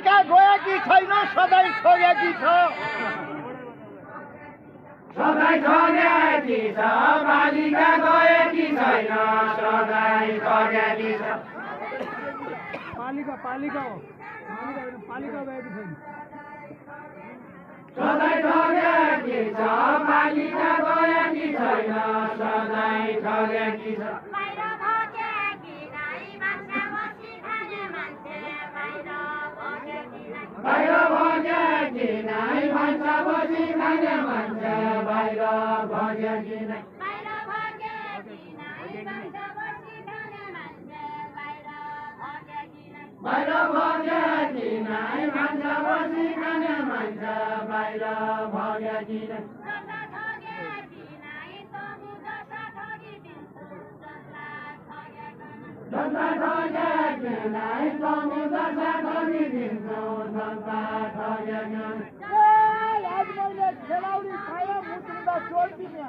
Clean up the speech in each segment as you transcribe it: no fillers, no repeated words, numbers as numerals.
पालिका गएकी छैन सधैँ छोडेकी छ सधैँ ठगेकी छ पालिका गएकी छैन सधैँ ठगेकी छ पालिका पालिका हो पालिका गएकी छैन सधैँ ठगेकी छ पालिका गएकी छैन सधैँ ठगेकी छ बाहिर भगेकी नै मान्छे बसी खाने मान्छे बाहिर भगेकी नै बाहिर भगेकी नै मान्छे बसी खाने मान्छे बाहिर भगेकी नै जनता ठगेकी नै समुद्र ठगिदिन्छौ जनता ठगेकी नै आज मैले खेलाउरी खायो मुटुमा चोर्दिने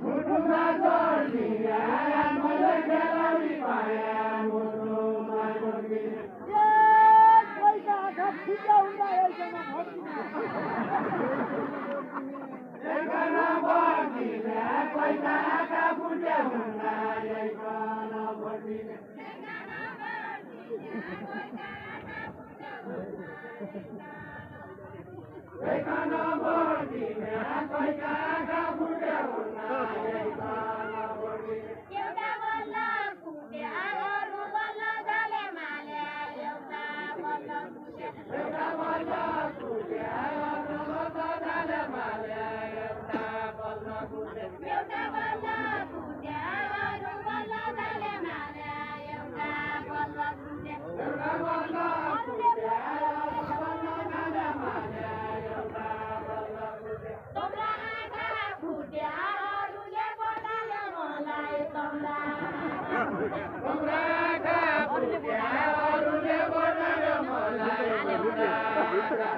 मुटुमा चोर्दिने मैले खेलाउरी पाएँ मुटुमा चोर्दिने पैसा आँखा फुट्या हुँदा एकजना एकजना भर्दिने पैसा आँखा फुट्या हुँदा एकजना भर्दिने एकजना भर्दिने पैसा आँखा फुट्या हुँदा एकजना भर्दिने एउटा बल्ल फुट्या अरू बल्ल जाले माले एउटा बल्ल फुट्या एउटा बल्ल फुट्या अरू बल्ल जाले माले एउटा बल्ल फुट्या एउटा बल्ल फुट्या अरू बल्ल जाले माले एउटा बल्ल फुट्या एउटा बल्ल फुट्या अरू बल्ल जाले माले एउटा बल्ल फुट्या तम्रा आँखा फुट्या अरूले बताल्यो मलाई तम्रा तम्रा आँखा फुट्या अरूले बताल्यो मलाई तम्रा आँखा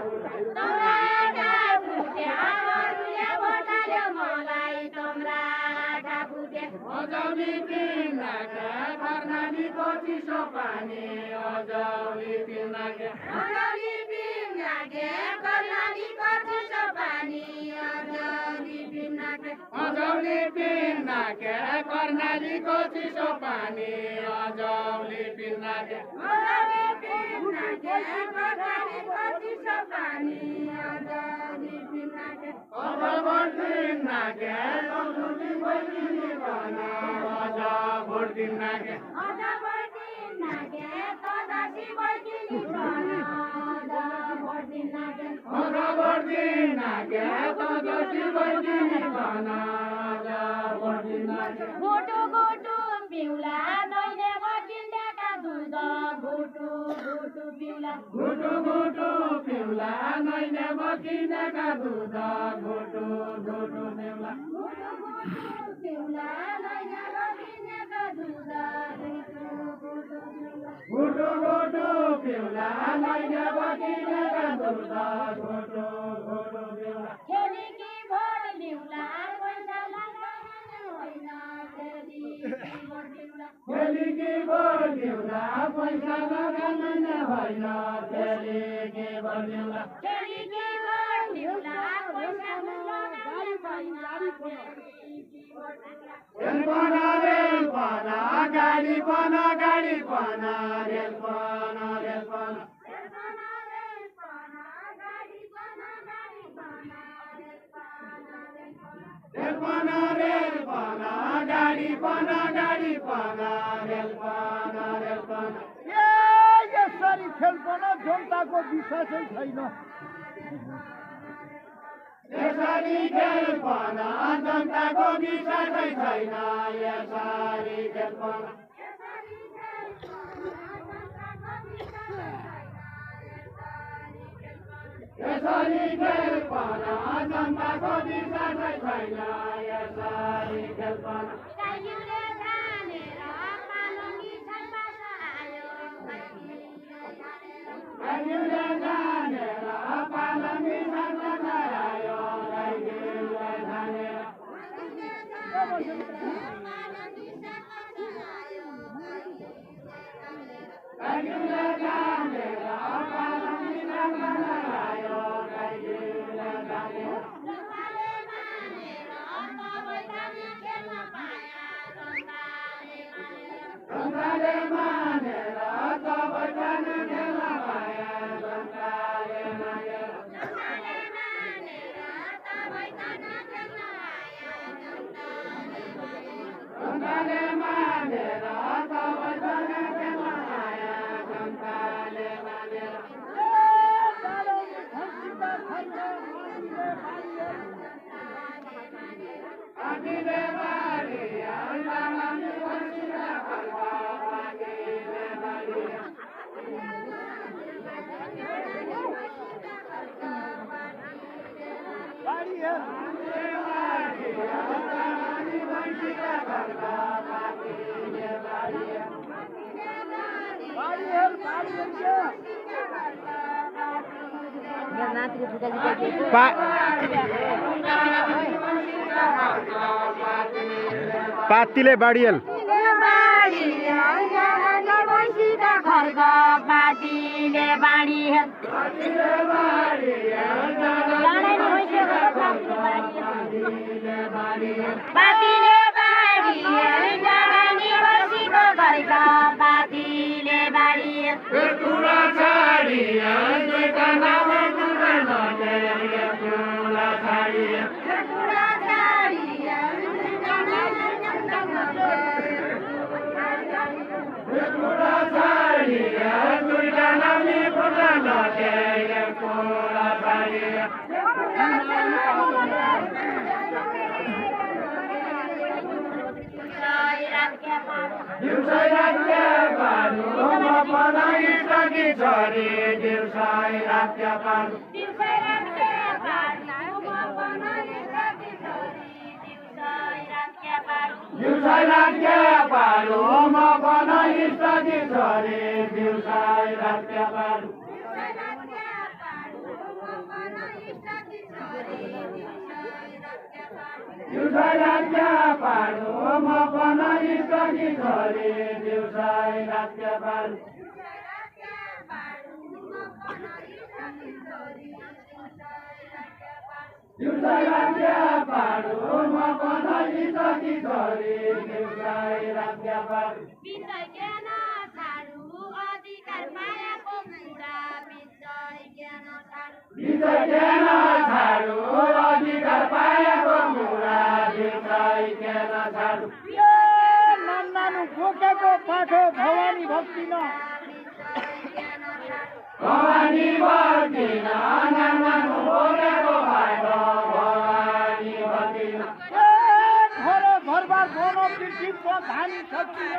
तम्रा आँखा फुट्या अरूले बताल्यो मलाई तम्रा आँखा फुट्या अजौली पिनाका कर्णालीको चिसो पानी अजौली पिनाका अजौली पिनाके कर्णालीको चिसो पानी अजौली पिनाके अजौली पिनाका कर्णालीको चिसो पानी अजौली पिनाका अजौली पिनाके कर्णालीको चिसो पानी अजौली पिनाके अजबर्दिनाका संस्कृति बैठिने बना अजबर्दिनाका अजबर्दिनाके तदासी बैठिनी बना अजबर्दिनाके अजबर्दिनाका तदासी बैठिने बना अजबर्दिनाका गोटु गोटु पिउला नैने बकिन्दाका दुध गोटु गोटु पिउला घुटु घुटु पिउला नैने बकिनेका दुध घुटु घुटु पिउला गोटु गोटु पिउला नैने बकिन्दाका दुध गोटु गोटु पिउला घुटु घुटु पिउला नैने बकिनेका दुध घुटु घुटु पिउला खेलीकी भोर लिउला पैसा लाग्दैन होइन खेलीकी भोर लिउला पैसा लगाउन होइन खेलीकी भोर लिउला खेलीकी भोर लिउला पैसा लगाउन होइन रेलपना रेलपना गाडीपना गाडीपना रेलपना रेलपना रेलपना रेलपना गाडीपना गाडीपना रेलपना रेलपना यसरी खेलपन जनताको विश्वासै छैन यसरी खेलपना जनताको विश्वासै छैन यसरी खेलपना यसरी खेलपना जनताको विश्वासै छैन यसरी खेलपना काइयुले जानेर पालङ्गी छाइबाट आयो गाईले जानेर पालङ्गी छाइबाट आयो गाईले जानेर गाईले जानेर हेल बाड़ी हेल क्या पातीले बाडियल पातीले बाड़ी नन्नानु बोकेको पाठो भवानी भक्ति न घरबार बनो पृथ्वीको धानी शक्ति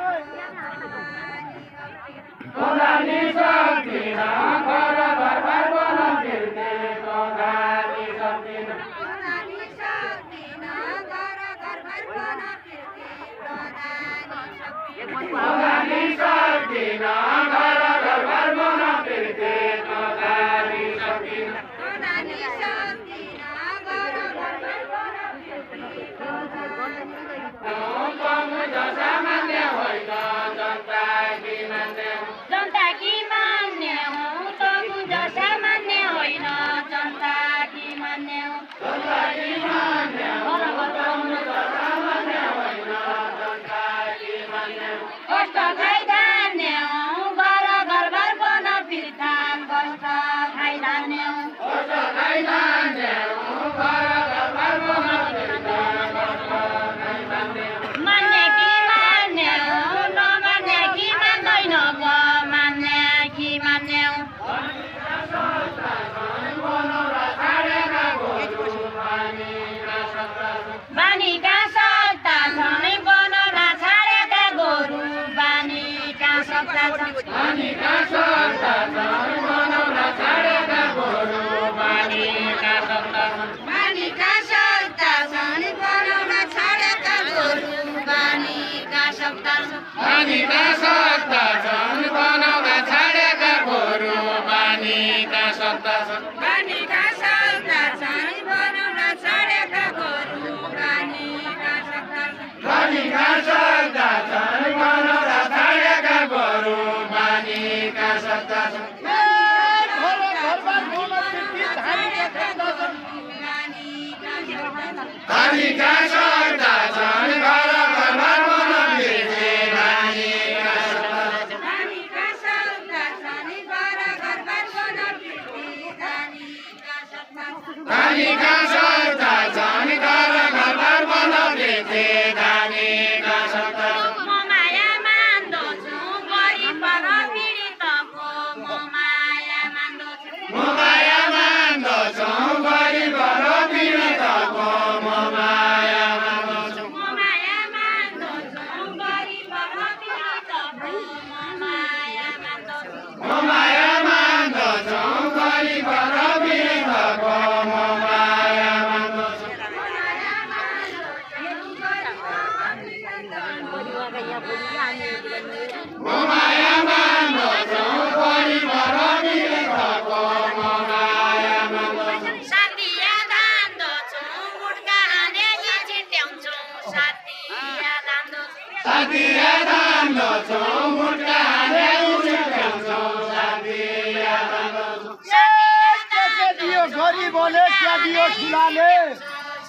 गरिबले क्या दियो ठुलाले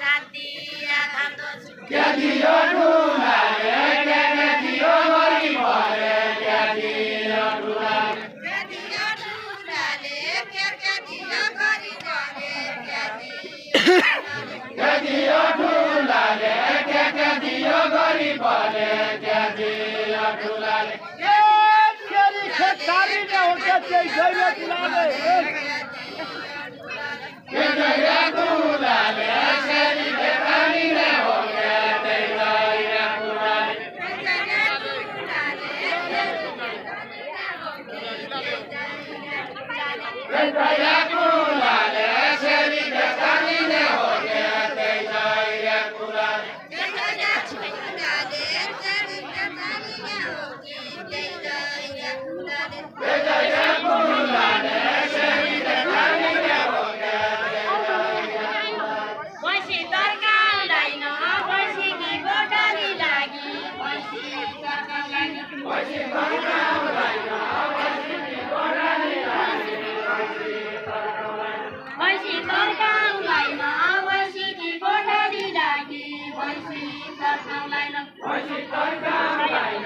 शान्ति खाँदो छु क्या दियो ठुलाले क्या दियो गरिबले क्या दियो ठुलाले क्या दियो ठुलाले क्या दियो गरिबले क्या दियो ठुलाले क्या दियो गरिबले क्या दियो ठुलाले ए तेरी खेतकारी में होके चल गए ठुलाले के गया ठुलाले सेरी के पानी ने हो गया ते गया ठुलाले के गया ठुलाले सेरी के पानी ने हो गया ते गया ठुलाले के गया ठुलाले सेरी के पानी ने हो गया पैसी तर्काउँदैन पैसीकी गोटाली लागि पैसी तर्काउँदैन पैसी फर्काउँदैन पैसी गोराली लागि पैसी तर्काउँदैन पैसीकी गोटाली लागि पैसी तर्काउँदैन पैसी फर्काउँदैन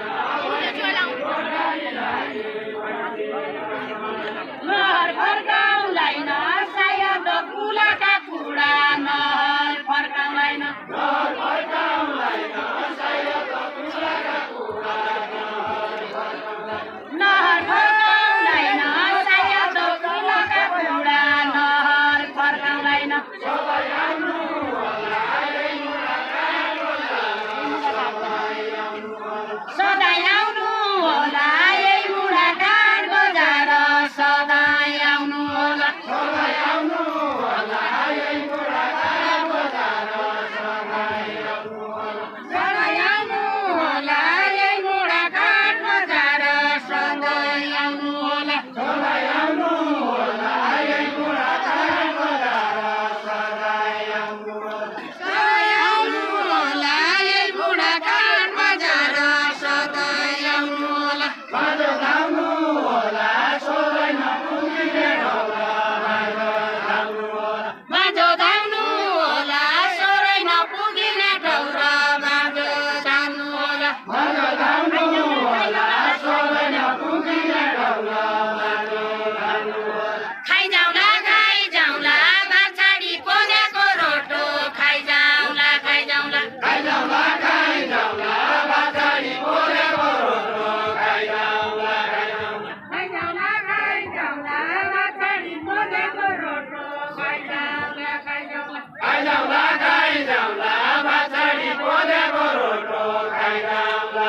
गोराली लागि नहर फर्काउँदैन सायद कुलाका कुरा नहर फर्काउँदैन नहर फर्काउँदैन सायद कुलाका कुरा नहर फर्काउँदैन सायद कुलाका कुरा नहर फर्काउँदैन सबै आउनु होला यही मुलाकातको सधैँ आउनु होला यही मुलाकात बजार सधैँ आउनु होला सबै आउनु होला यही मुलाकातको सबै आउनु होला सधैँ आउनु होला यही मुलाकात बजार सधैँ आउनु होला सबै आउनु होला यही मुलाकातको सबै आउनु होला सधैँ आउनु होला यही मुलाकात बजार सधैँ आउनु होला बाजो धाउनु होला सोधै नपुगिने ढोला बाजो धाउनु होला बाजो धाउनु होला सोरै नपुगिने ठाउँमा बाजो धाउनु होला बाजो धाउनु होला सोधै नपुगिने ढोला बाजो धाउनु होला खाइजाउँला बाछाडी कोदाको रोटो खाइजाउँला खाइजाउँला बाछाडी पोलेको रोटो खाइजाउँला खाइजाउँला बाछाडी कोदाको रोटो खाइजाउँला खाइजाउँला बाछाडी पोलेको रोटो खाइजाउँला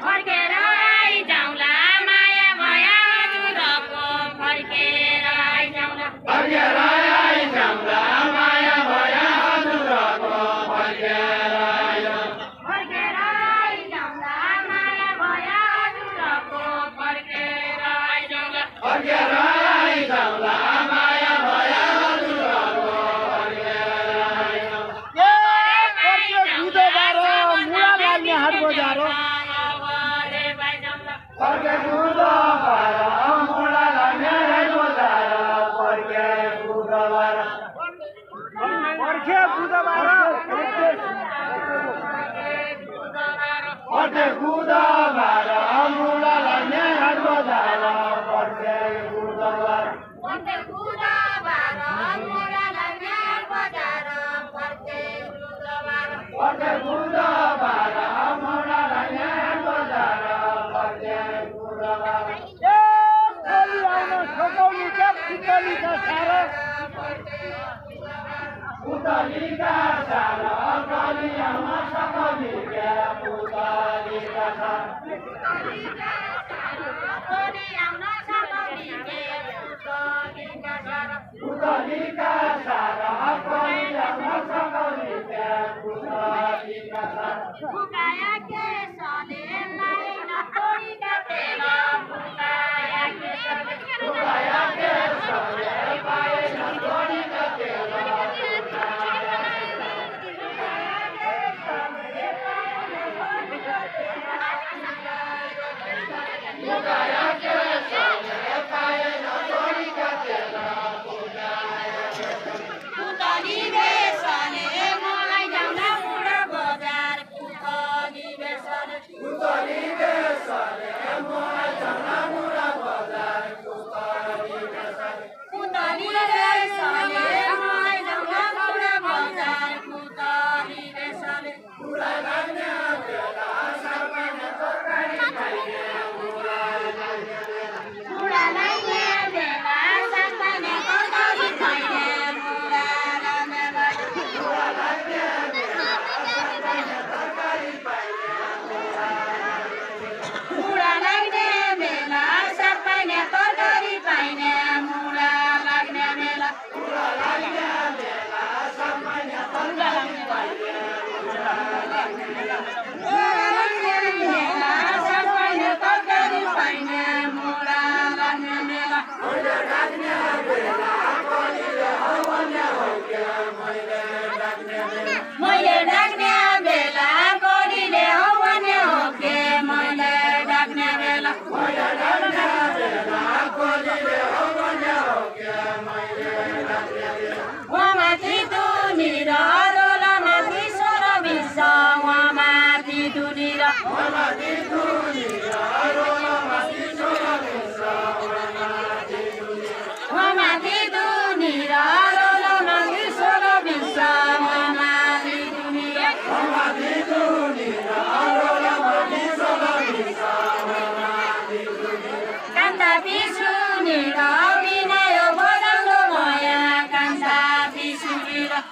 फर्केर आइजाउँला माया भया हजुरको फर्केर आइजाउँला फर्केर आइजाउँला माया भया हजुरको फर्केर आइजाउँला फर्केर आइजाउँला माया भया हजुरको फर्केर आइजाउँला फर्केर आइजाउँला माया भया हजुरको फर्केर आइजाउँला ए पर्छ बुधबार मुला लाग्ने हाट बजार फर्के बुधबार मुला लाग्ने हाट बजार फर्के बुधबार पर्खे बुधबार फर्के बुधबार मुला लाग्ने हाट बजार फर्के बुधबार फर्के बुधबार मुला लाग्ने हाट बजार फर्के बुधबार ए खोली आउन सकाउने क्या पुतलीका सारा पुतलीका सारा गलियामा सकली क्या पुतलीका सारा पुतलीका सारा गलियामा सकली क्या पुतलीका सारा फुकाया के सले लाइन तोरीका तेल फुकाया के सले फुकाया के सले पाएन तोरीका तेल फुकाया के सले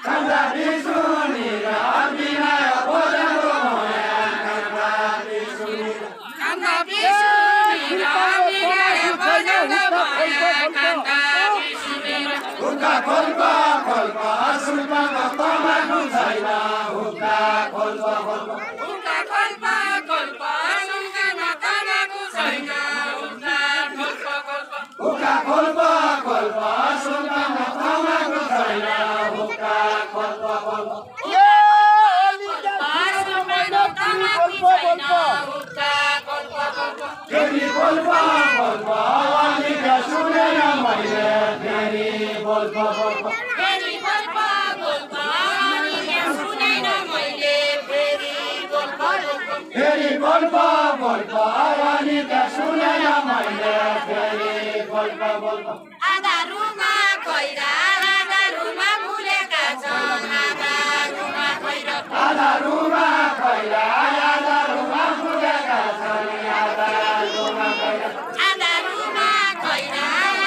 कान्ता बिसुनी र विनय भोजनको माया कान्ता बिसुनी कान्ता बिसुनी र विनय भोजनको माया कान्ता बिसुनी हुक्का खोल्पा खोल्पा सुल्पामा तमाखु छैन हुक्का खोल्पा खोल्पा हुक्का खोल्पा खोल्पा सुल्पामा तमाखु छैन हुक्का खोल्पा खोल्पा हुक्का खोल्पा खोल्पा सुल्पामा तमाखु छैन हुक्का खोल्पा खोल्पा फेरि बोल्पा बोल्पा अलिका सुनेन मैले फेरि बोल्पा बोल्पा फेरि बोल्पा बोल्पा अलिका सुनेन मैले फेरि बोल्पा बोल्पा फेरि बोल्पा बोल्पा अलिका सुनेन मैले फेरि बोल्पा बोल्पा आधारुमा खैरा आधारुमा भुलेका छन् आधारुमा खैरा आधारुमा खैरा आधारुमा भुलेका छन् आधारुमा खैरा आधारुमा खैरा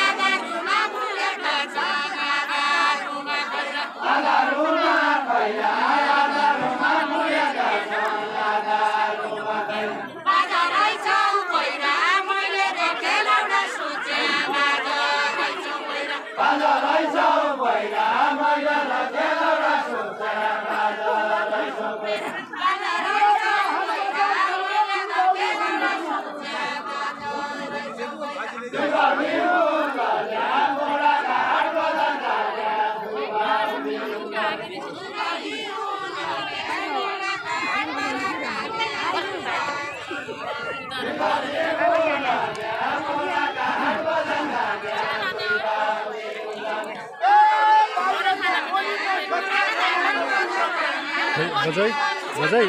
आधारुमा भुलेका छन् आधारुमा खैरा आधारुमा खैरा आधारुमा भुलेका छन् आधारुमा खैरा बाजारै छौ खैरा मैले देखेँ एउटा सोचे बाजारै छौ खैरा बाजारै छौ खैरा मैले देखेँ एउटा सोचे बाजारै छौ खैरा बाजारै छौ खैरा मैले देखेँ एउटा सोचे बाजारै छौ खैरा बजाई बजाई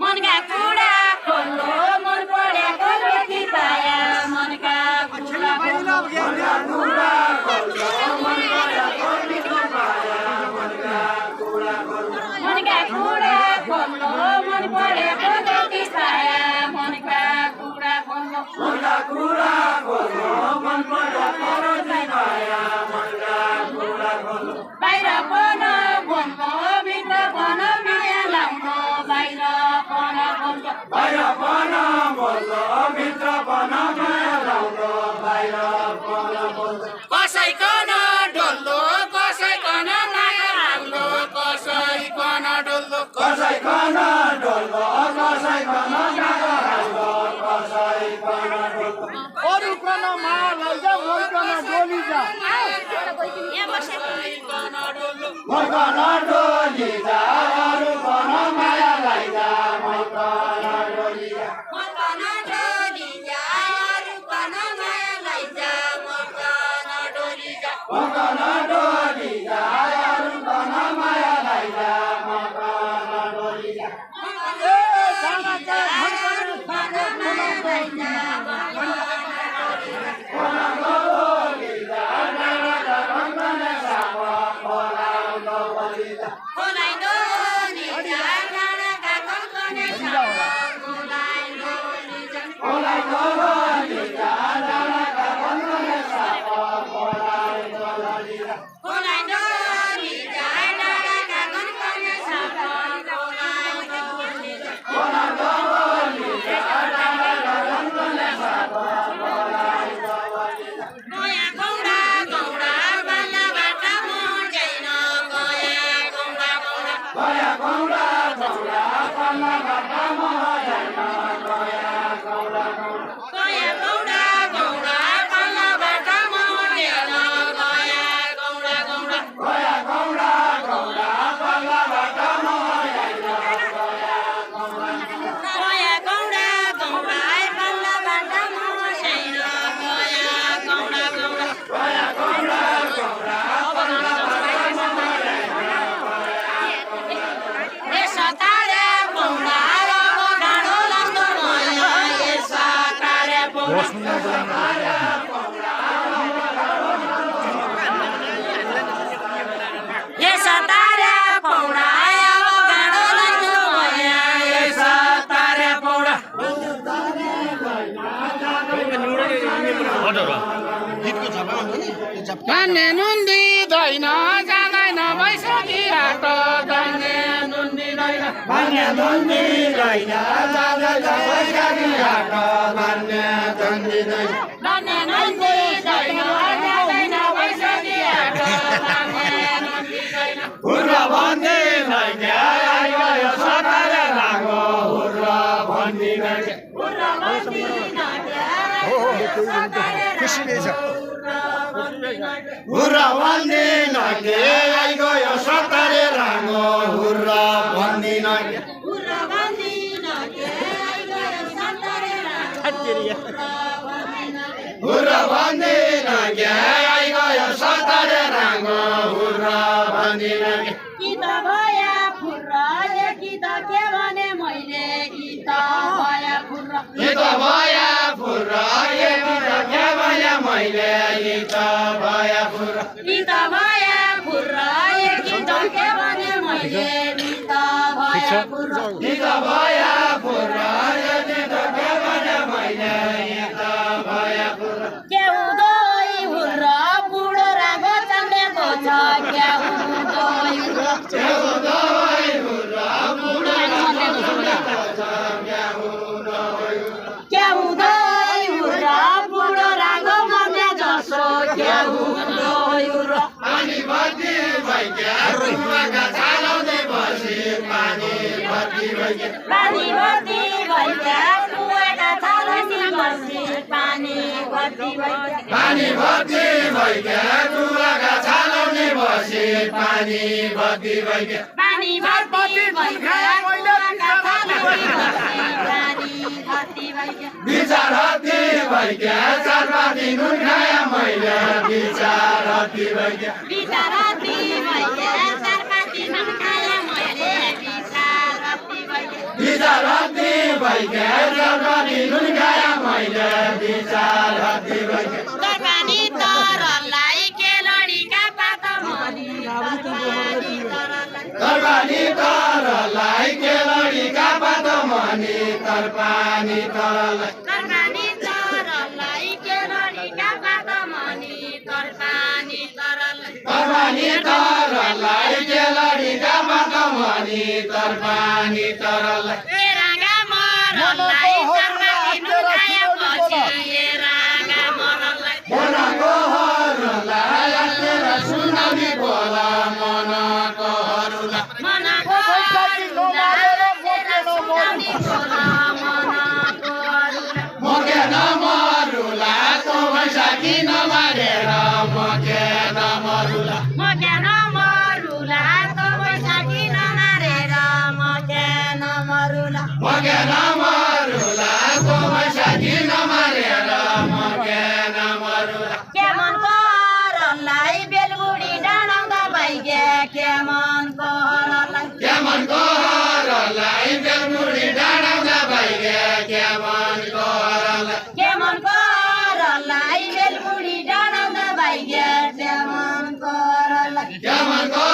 मनका कुरा खोल्नु मन परेको रोटी पाया मनका कुरा खोल्नु मनका कुरा खोल्नु मन परेको रोटी पाया मनका कुरा खोल्नु मनका कुरा खोल्नु मन परेको रोटी पाया मनका कुरा खोल्नु बाहिर पन बोल्नु भित्र पन माया लाउनु बाहिर पन बोल्नु बाहिर पन बोल्नु भित्र पन माया लाउनु बाहिर पन बोल्नु कसैकन डोल्नु कसैकन माया लाउनु कसैकन डोल्नु कसैकन डोल्नु कसैकन माया लाउनु कसैकन डोल्नु अरू कन माया लैजा मनकन डोली जा मनकन डोली जा अरू कन माया लैजा मनकन डोली जा मनकन डोली जा अरू कन माया लैजा मनकन डोली जा मनकन डोली जा अरू कन माया लैजा मनकन डोली जा ए जाना का मनकन साथे लैजा धान्य नुन दिँदैन जाँदैन भइसकी हाट धान्य नुन दिँदैन धान्य नुन दिँदैन जाँदैन भइसकी हाट धान्य नुन दिँदैन धान्य नुन दिँदैन जाँदैन भइसकी हाट धान्य नुन दिँदैन हुर्रा भन्दिँदैन आइगयो सरकारले रागो हुर्रा भन्दिँदैन हुर्रा भन्दिँदैन खुसी छ हुर्रा भन्दिन के आइगयो सरकारले रागो हुर्रा भन्दिन हुर्रा भन्दिन के आइगयो सरकारले रागो हुर्रा भन्दिन के आइगयो सरकारले रागो हुर्रा भन्दिन कि त भया फुर्रा कि त के भने मैले कि त भया फुर्रा कि त भया फुर्रा कि त के भने मैले कि त भया फुर्रा कि त भया फुर्रा कि त के भने मैले कि त भया फुर्रा कि त भया फुर्रा कि त के भने मैले कि त भया फुर्रा के उदय फुर्रा बुढो रागो चन्देको छ के उदय फुर्रा के उदय फुर्रा बुढो के उदय फुर्रा बुढो रागो मध्य जसो के उदय फुर्रा पानी भर्ती भइक्या रुवाका छालाउँदै बसी पानी भर्ती भइक्या पानी भर्ती भइक्या कुवाका छालाउँदै बसी पानी भर्ती भइक्या पानी भर्ती भइक्या रुवाका छालाउँदै बसी पानी भर्ती भइक्या पानी भर्ती भइक्या कुवाका छालाउँदै बसी पानी भर्ती भइक्या विचार हत्ती भइक्या चार पाती नुन खाया मैले विचार हत्ती भइक्या विचार हत्ती भइक्या चार पाती नुन खाया मैले विचार हत्ती भइक्या विचार हत्ती भइक्या चार पाती नुन खाया मैले विचार हत्ती भइक्या तरबानी तरलाई केलडीका पात मनी तरबानी तरलाई केलडीका पात मनी तरपानी तरलाई तरबानी तरलाई केलडीका पात मनी तरबानी तरलाई तरबानी तरलाई केलडीका पात मनी तरपानी तरलाई एरागा मरलाई तरबानी नुखाएपछि एरागा मरलाई मनको हरूलाई आएर सुनामी बोला मनको हरूलाई मनको मकेन मरुला तो पैसा किन मारेर मकेन मरुला मकेन मरुला तो पैसा किन मारेर मकेन मरुला मकेन मरुला तो पैसा किन मारेर मकेन मरुला के मन करलाई बेलगुडी डाँडाउँदा भइगे के मन करलाई के मनको हरूलाई बेलमुडी डाँडाउँदा भइगे के मनको हरूलाई के मन करलाई बेलगुडी डाँडाउँदा भइगे के मन करलाई के मनको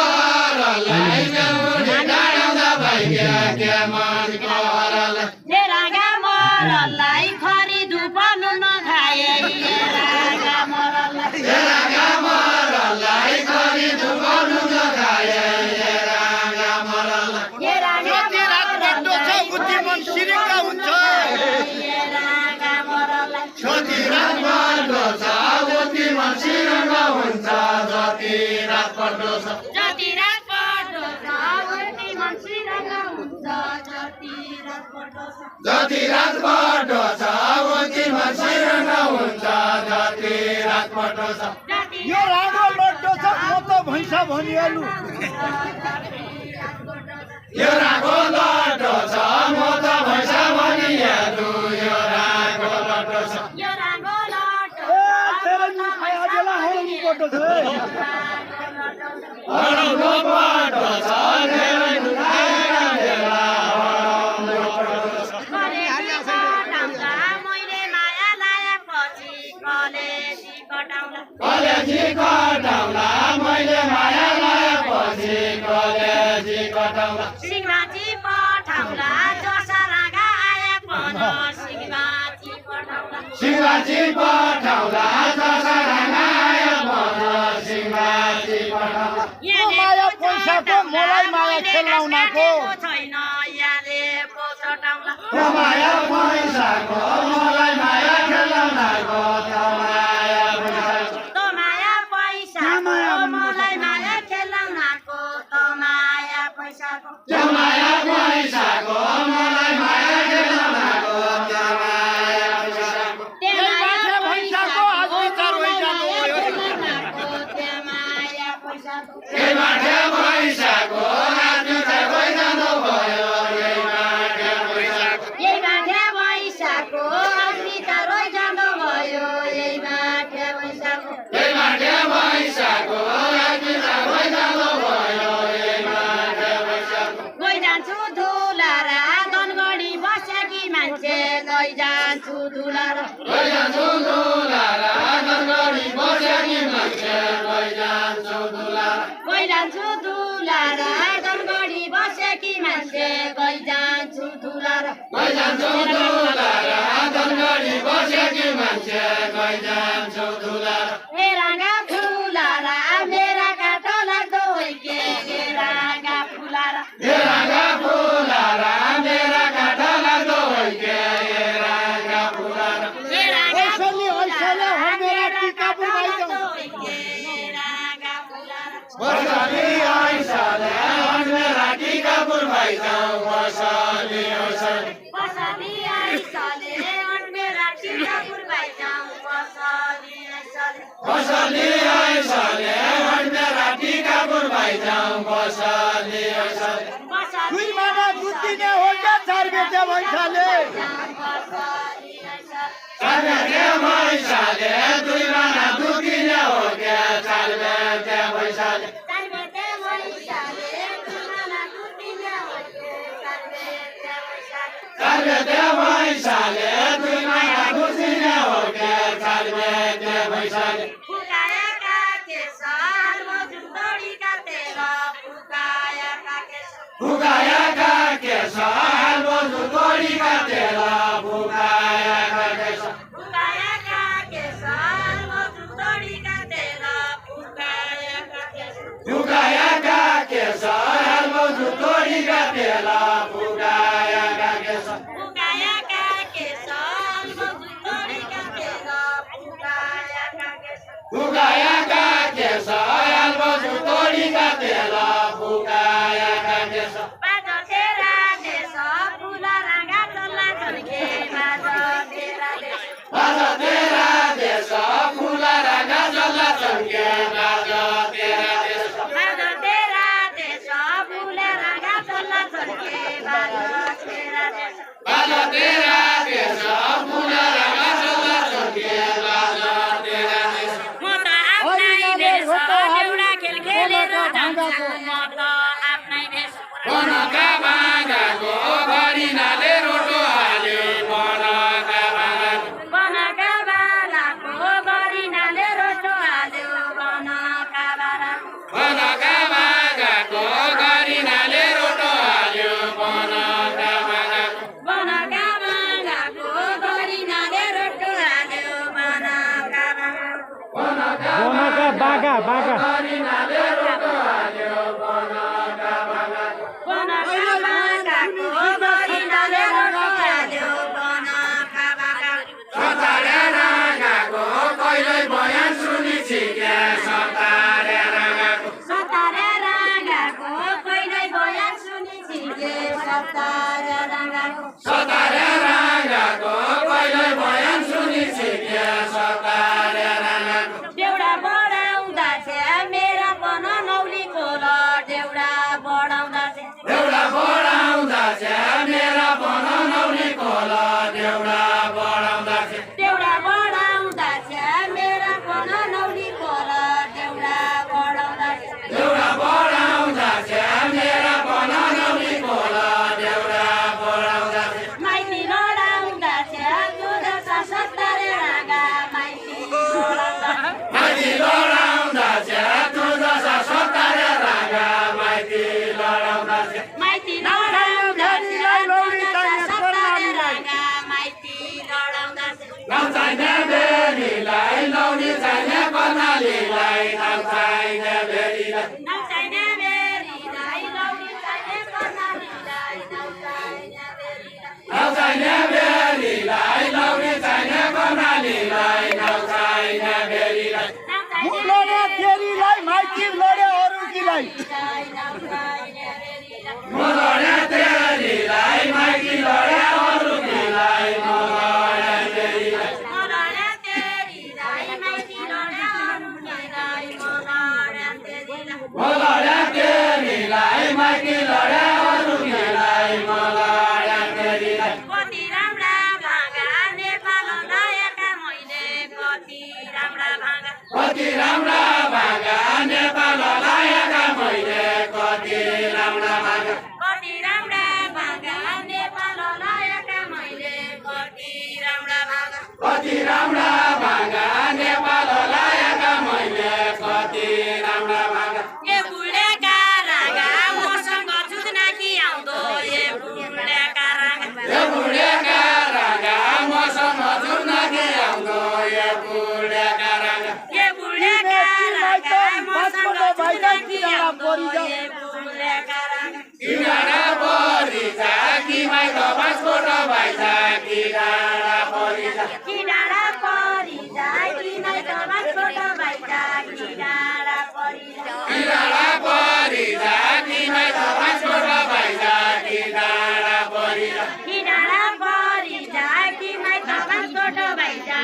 हरूलाई बेलमुडी डाँडाउँदा भइगे के मनको हरूलाई तेरागा मरलाई खरिदु पर्नु नखाए तेरागा मरलाई तेरागा मरलाई खरिदु गर्नु नखाए तेरागा मरलाई तेरागा मरलाई बुद्धिमान सिरिका हुन्छ तेरागा मरलाई जति रात पर्दो छ बुद्धिमान सिरङ्गा हुन्छ जति रात पर्दो छ जति रात पर्दो छ उति मन्सिरङ्ग हुन्छ जति रात पर्दो छ जति रात पर्दो छ बुद्धिमान सिरङ्गा हुन्छ जति रात पर्दो छ जति यो रागो लड्डो छ म त भैँसा भनिहाल्नु यो रागो लड्डो छ म त भैँसा भनिहाल्नु यो रागो लड्डो छ यो रागो लड्डो ए तेरे नि खाया बेला हराउनु पर्दो छ हराउनु पर्दो छ धेरै दुखाएर बेला हराउनु पर्दो छ कलेजी कटाउँला मैले माया लाएपछि कलेजी कटाउँला सिंहमाथि पठाउँला जसरागा आए पनि सिंहमाथि सिंहराजी पठाउँदा दशहरामा आयो भन सिंहराजी पठाउँदा माया पैसाको मलाई माया खेलाउनाको छैन याले पो चटाउला माया पैसाको मलाई माया खेलाउनाको माया पैसाको माया पैसा मलाई माया खेलाउनाको माया पैसाको माया पैसाको मलाई माया खेलाउनाको माया पैसाको पैसाको आज विचार भइजानु भयो माया पैसाको यही माठे पैसाको आज विचार भइजानु भयो यही माठे पैसाको यही माठे पैसाको आज विचार भइजानु भयो यही माठे पैसाको यही माठे पैसाको आज विचार भइजानु भयो यही माठे पैसाको गइजान्छु धुलारा धनगढी बसेकी मान्छे गइजान्छु धुलारा गइजान्छु धुलारा धनगढी बसेकी मान्छे गइजान्छु धुलारा गइजान्छु धुलारा धनगढी बसेकी मान्छे गइजान्छु धुलारा गइजान्छु धुलारा धनगढी बसेकी मान्छे गइजान्छु धुलारा मेरागा फुलारा मेरा काटो लाग्दो होइ के मेरागा फुलारा हेरागा फुलारा मेरा काठा लाग्दो होइ के हेरागा फुलारा मेरागा ओइसले ओइसले हो मेरा टिका बुझाइजाउ मेरागा फुलारा बसली ऐसले मेरा टिका बुझाइजाउ बसली ऐसले बसली आइसले मेरा टिका बुझाइजाउ बसली आइसले बसली ऐसले मेरा टिका बुझाइजाउ बसली ऐसले दुई माना दुधिने हो क्या चार बेटे भैसाले चारबेटे भैसाले दुई माना दुधिने हो क्या चारबेटे भैसाले चारबेटे भैसाले दुईजना दुधिने हो के चारबेटे भैसाले चारबेटे भैसाले दुई माना दुधिने हो क्या चारबेटे भैसाले फुकाएका केशर मजुर दौडी काटेर फुकाएका केशर फुकाएका केश हाल्बो तोडी काटेर फुकाएका केश फुकाएका केशर मजुर दौडी काटेर फुकाएका केशर फुकाएका केश हाल्बो तोडी काटेर फुकाएका केश फुकाएका केशर मजुर दौडी काटेर फुकाएका केशर फुकाएका केश हाल्बो तोडी काटेर फुकाएका केश बाजो तेरा देश फुला रागा चल्ला चल्के बाजो तेरा देश बाज तेरा देश फुला रागा चल्ला चल्के बाज तेरा देश बाजो तेरा देश फुला रागा चल्ला चल्के बाजो तेरा देश बाज तेरा देश फुला रागा चल्ला चल्के बाज तेरा देश म त आफ्नै देश एउटा खेल खेलेर जान्छु म त आफ्नै देश बनका बाँगाको गरिनाले रोटो हाल्यो बनका बाँगाको बनका बालाको गरिनाले रोटो हाल्यो बनका बालाको बनका बाँगाको गरिनाले रोटो हाल्यो बनका बाँगाको बनका बालाको गरिनाले रोटो हाल्यो बनका बालाको बनका बागा बागा गरिनाले रोटो हाल्यो बनका बाँगाको बनका बालाको गरिनाले रोटो हाल्यो बनका बालाको सतारे रागाको कहिल्यै बयान सुनि छिके सतारे रागाको सतारे रागाको कहिल्यै बयान सुनि छिके सतारे रागाको सतारे रागाको कहिल्यै बयान सुनि छिके सतारे रागाको देउडा बढाउँदा छ्या मेरा पन नौली खोल देउडा बढाउँदा छ्या देउडा बढाउँदा छ्या मेरा पन नौली खोल देउडा बढाउँदा छ्या देउडा बढाउँदा छ्या मेरा पन नौली खोल देउडा बढाउँदा छ्या देउडा बढाउँदा छ्या मेरा पन नौली खोल देउडा बढाउँदा छ्या माइती लडाउँदा छ्या जो दशा सत्तरे रागा माइती लडाउँदा माइती लडाउँदा छ्या तु दशा सतारे रागा माइती लडाउँदा छ्या माइती लडाउँदा छ्या जो दशा सत्तरे रागा माइती लडाउँदा छ्या तेरीलाई म लड्या तेरीलाई माइती लड्या अरू केलाई म लड्या तेरीलाई म लड्या तेरीलाई माइती लड्या अरू केलाई म लड्या तेरीलाई कति राम्रा भागा नेपाल लाएका मैले कति राम्रा भागा कति राम्रा भागा नेपाल लाएका मैले कति राम्रा भागा कति राम्रा भागा नेपाल लाएका मैले कति राम्रा भागा कति राम्रा भागा नेपाल लाएका मैले कति राम्रा भागा ए बुढेका रागा मसँग जुत्न कि आउँदो ए बुढेका रागा ए बुढेका रागा मसँग जुत्न के आउँदो ए बुढेका रागा ए बुढेका रागा मसँग जुत्न कि आउँदो ए बुढेका रागा किनारा परिजा कि माइत बाँसकोट भाइजा कि डाँडा परिजा कि डाँडा परि যায় कि नै त बाँसकोट भाइजा कि डाँडा परि যায় किनारा परिजा कि माइत बाँसकोट भाइजा कि डाँडा परिजा कि डाँडा परि যায় कि नै त बाँसकोट भाइजा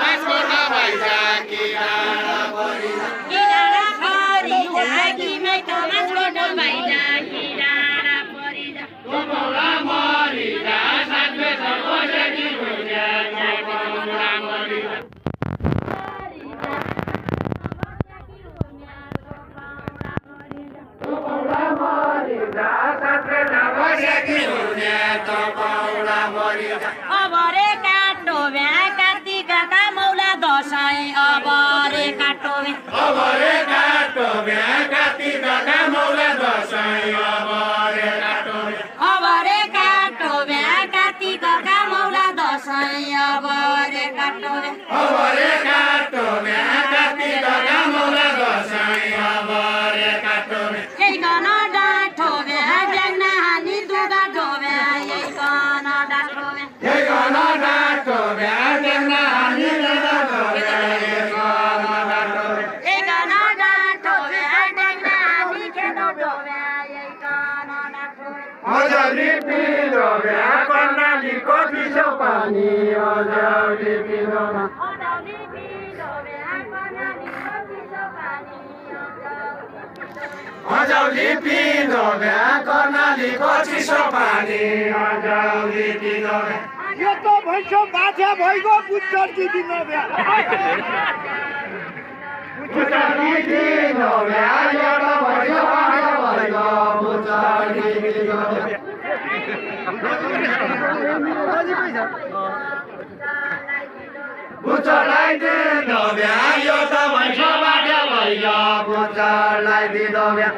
बाँसकोट भाइजा कि डाँडा परिजा कि डाँडा परि যায় कि नै त बाँसकोट भाइजा कि डाँडा परि যায় तपौडा मरिजा साथै सर्वोसेकी भुइँया तपौडा मरिजा तपौडा मरिजा साथै सर्वोसेकी भुइँया तपौडा मरिजा अब रे काटो भ्या कार्तिकका मौला दसैँ अब रे काटो भ्या अब रे काटो भ्या कार्तिकका मौला दसैँ अब रे काटो भ्या अब रे काटो भ्या कार्तिकका मौला दसैँ अब रे काटो भ्या अब रे काटो भ्या कार्तिकका मौला दसैँ अब रे काटो भ्या यही गन डाँठो भ्या ड्याङ्ना हानी दुगा ढोभ्या यही गन डाँठो भ्या यही गन डाँटो भ्या ड्याङ्ना हानी दुगा ढोभ्या यही गन डाँटो भ्या यही गन डाँठो भ्या ड्याङ्ना हानी खेलो ढोभ्या यही गन डाँठो भ्या अझौली पिरो भ्या कर्णालीको चिसो पानी अझौली पिरोमा अदाउली पिरो भ्या कर्णालीको चिसो पानी अझौली पिरो भ्या कर्णालीको चिसो पानी अझौली पिरो भ्या यो त भैँसो बाछा भइगयो बुच्चर्की दिन भ्या बुच्चर्की पिरो भ्या एउटा भइगयो बाह्र भइगयो बुच्चर्की पिरो भ्या बुच्चरलाई दिदो भ्या यो त भैँसोबाट भइगयो बुच्चरलाई दिदो भ्या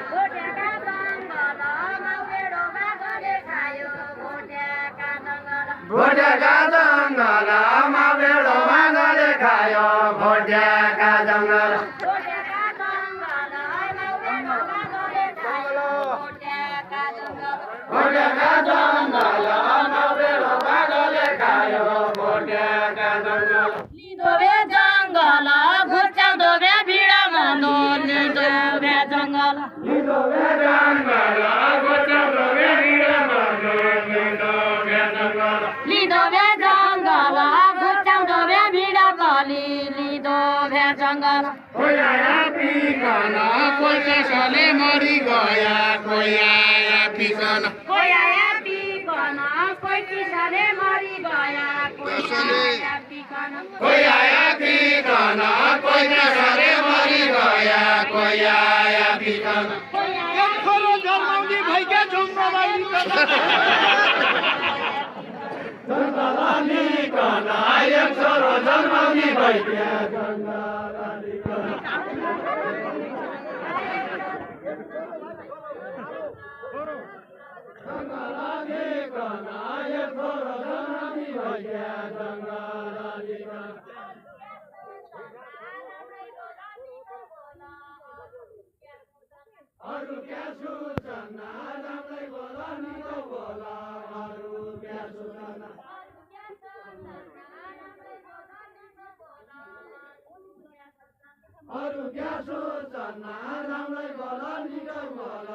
भोटेका जङ्गलमा बेडो मागले खायो भोटेका जङ्गल भोटेका जङ्गलमा बेडो मागले खायो भोटेका जङ्गल लिदोभे जङ्गल घुच्याउँदो भ्या भिड मनो लिदोभे जङ्गल लिदो भ्या जङ्गल गोचाउँदो भ्या भिड मनो लिदो भ्या जङ्गल लिदोभे जङ्गल घुच्याउँदो भ्या भिड कली लिदोभे जङ्गल कोही आया पिकन कोही त्यसले मरि गया कोही आया पिकन कोही आया पिकन कोही किसले मरि गया कोही आया पिकन कोही आया पिकन कोही त्यसले मरि गया कोही आया पिकन कोही आया छोरो जन्माउने भइका छौँ मोबाइल जङ्गलालीकन एक छोरो जन्माउने भइदिया जङ्गलालीकन जङ्गलालीकन एक छोरो जन्माउने भइदिया जङ्गलालीकन अरू क्या सूचना राम्रै बोला निको बोला अरू क्या सूचना क्या सूचना राम्रै बोल निकै बोल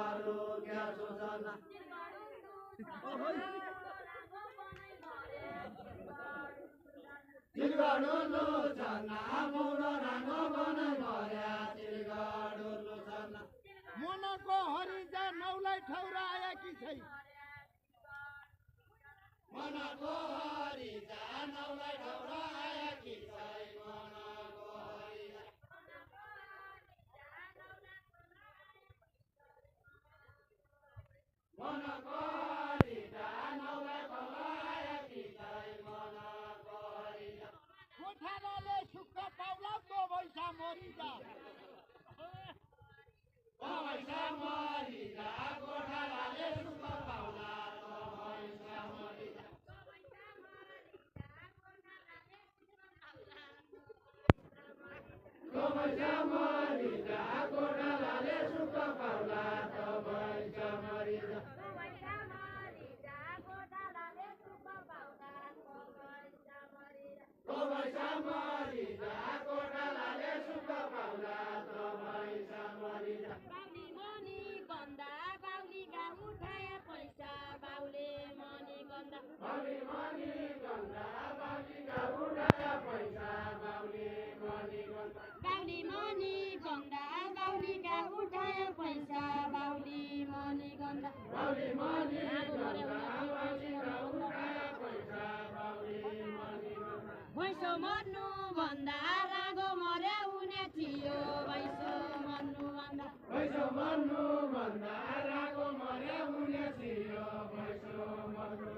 अरू क्या सूचना चिलगढुल्लु छन्ना मुडो राङ्गो बनै मर्या चिलगढुल्लु छन्ना मनको हरिजा नौलाई ठौराया कि छैन मनको हरिजा नौलाई ठौराया कि छैन मनको हरिजा मनको हरिजा नौलाई ठौराया कि छैन मनको हरिजा गोठालाले सुक्ख पाउला तो भैसा मरिजा भैसा मरिजा गोठालाले सुख पाउला त भैसा मरिजा भैसा मरिजा गोठालाले सुख पाउला त भैसा मरिजा भैसा मरिजा गोठालाले सुख पाउला त भैसा मरिजा बाउली मनी गन्दा बाउलीका उठाए पैसा बाउले मनी गन्दा बाउली मनी गन्दा बाउलीका उठाया पैसा बाउली मनी गन्दा बाउली मनी गन्दा बाउलीका उठाए पैसा बाउली मनी गन्दा बाउली मनी गन्दा बाउलीका उठाया पैसा बाउली मनी गन्दा भैँसो मर्नु भन्दा रागो मरे हुने थियो भैँसो मर्नु भन्दा भैँसो मर्नु भन्दा रागो मर्या हुने थियो भैँसो मर्नु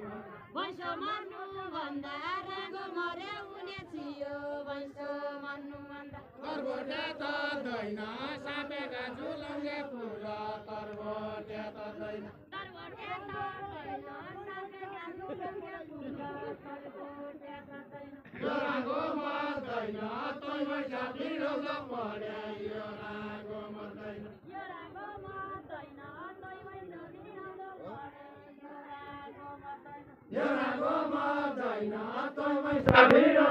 भैँसो मर्नु भन्दा रागो मरे हुने थियो भैँसो मर्नु भन्दा तर्बोट्या तर्दैन सापेका झुलङ्गे फुल तर्बोट्या तर्दैन तर्बोट्या तर्दैन सापेका झुलङ्गे फुल तर्बोट्या तर्दैन यो रागो मर्दैन तै भैँसा भिडौल पढ्या यो रागो मर्दैन यो रागो मर्दैन तै भैँसा भिडौल पढे यो रागो मर्दैन यो रागो मर्दैन तै भैँसा भिडौल